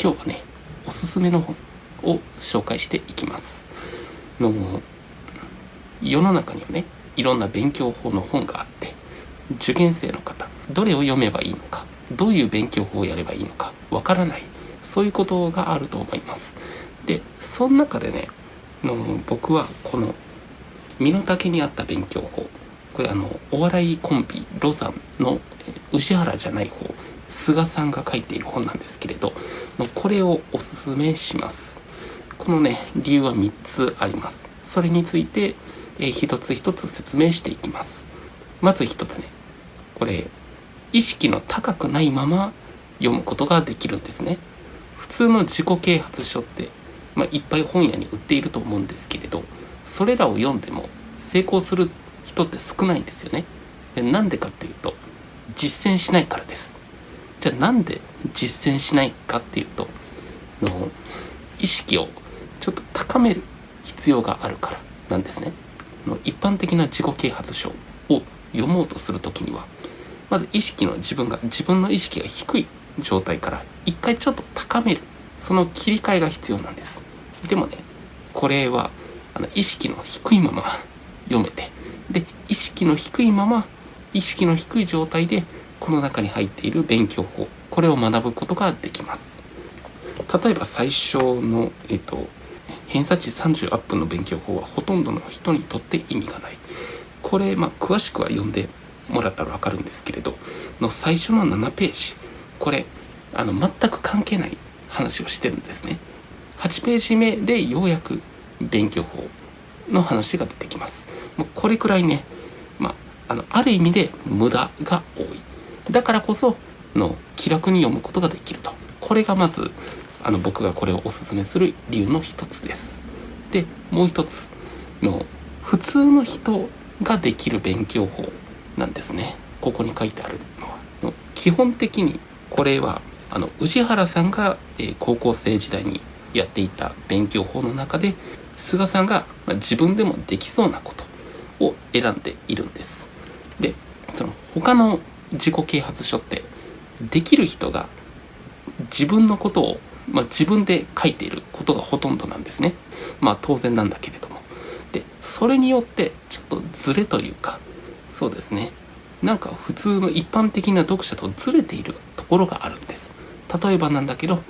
今日はねおすすめの本を紹介していきます。世の中にはねいろんな勉強法の本があって、受験生の方どれを読めばいいのか、どういう勉強法をやればいいのかわからない、そういうことがあると思います。でその中でね僕はこの身の丈に合った勉強法、これお笑いコンビロザンの宇治原じゃない方菅さんが書いている本なんですけれど、これをおすすめします。このね理由は3つあります。それについて一つ一つ説明していきます。まず一つね、これ意識の高くないまま読むことができるんですね。普通の自己啓発書って、いっぱい本屋に売っていると思うんですけれど、それらを読んでも成功する人って少ないんですよね。なんでかっていうと、実践しないからです。じゃあなんで実践しないかっていうと、意識をちょっと高める必要があるからなんですね。一般的な自己啓発書を読もうとするときには、まず自分の意識が低い状態から一回ちょっと高める、その切り替えが必要なんです。でもね、これは意識の低いまま読めて、で意識の低い状態でこの中に入っている勉強法、これを学ぶことができます。例えば最初の偏差値30アップの勉強法はほとんどの人にとって意味がない。これ詳しくは読んでもらったら分かるんですけれど、最初の7ページ、これ全く関係ない話をしてるんですね。8ページ目でようやく勉強法の話が出てきます。これくらいね、ある意味で無駄が多い。だからこそ気楽に読むことができると。これがまず僕がこれをおすすめする理由の一つです。でもう一つ普通の人ができる勉強法なんですね。ここに書いてあるのは基本的にこれは宇治原さんが高校生時代にやっていた勉強法の中で、菅さんが自分でもできそうなことを選んでいるんです。でその他の自己啓発書ってできる人が自分のことを、自分で書いていることがほとんどなんですね。当然なんだけれども、でそれによってちょっとズレというか、そうですね、なんか普通の一般的な読者とずれているところがあるんです。例えばなんだけど、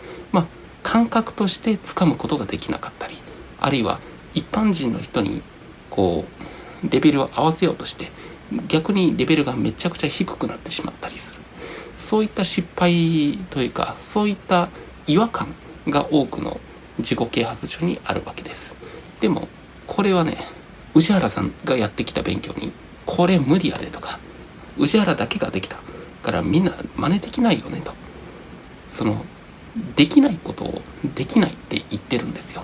感覚としてつかむことができなかったり、あるいは一般人の人にレベルを合わせようとして逆にレベルがめちゃくちゃ低くなってしまったりする、そういった失敗というか、そういった違和感が多くの自己啓発書にあるわけです。でもこれはね、宇治原さんがやってきた勉強にこれ無理やでとか、宇治原だけができたからみんな真似できないよねと、できないことをできないって言ってるんですよ。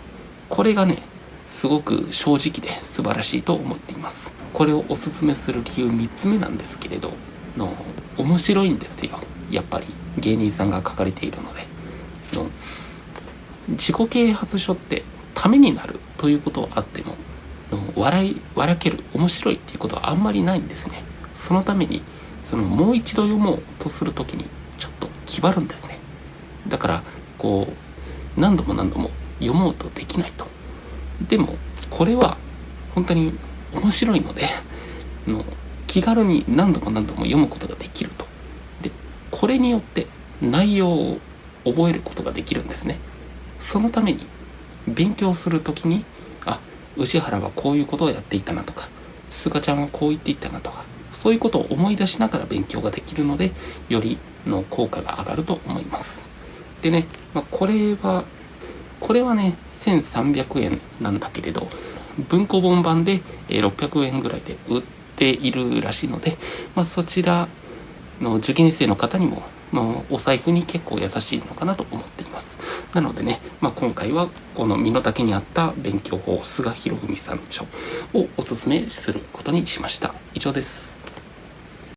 これがねすごく正直で素晴らしいと思っています。これをおすすめする理由3つ目なんですけれど、面白いんですよ。やっぱり芸人さんが書かれているので、自己啓発書ってためになるということはあっても、笑ける面白いっていうことはあんまりないんですね。そのためにもう一度読もうとするときにちょっと気張るんですね。だから何度も読もうとできないと。でもこれは本当に面白いので気軽に何度も読むことができると。でこれによって内容を覚えることができるんですね。そのために勉強するときに、宇治原はこういうことをやっていたなとか、菅ちゃんはこう言っていたなとか、そういうことを思い出しながら勉強ができるので、よりの効果が上がると思います。でね、これはね1300円なんだけれど、文庫本版で600円ぐらいで売っているらしいので、そちらの受験生の方にもお財布に結構優しいのかなと思っています。なのでね、今回はこの身の丈に合った勉強法、菅博文さんの書をおすすめすることにしました。以上です。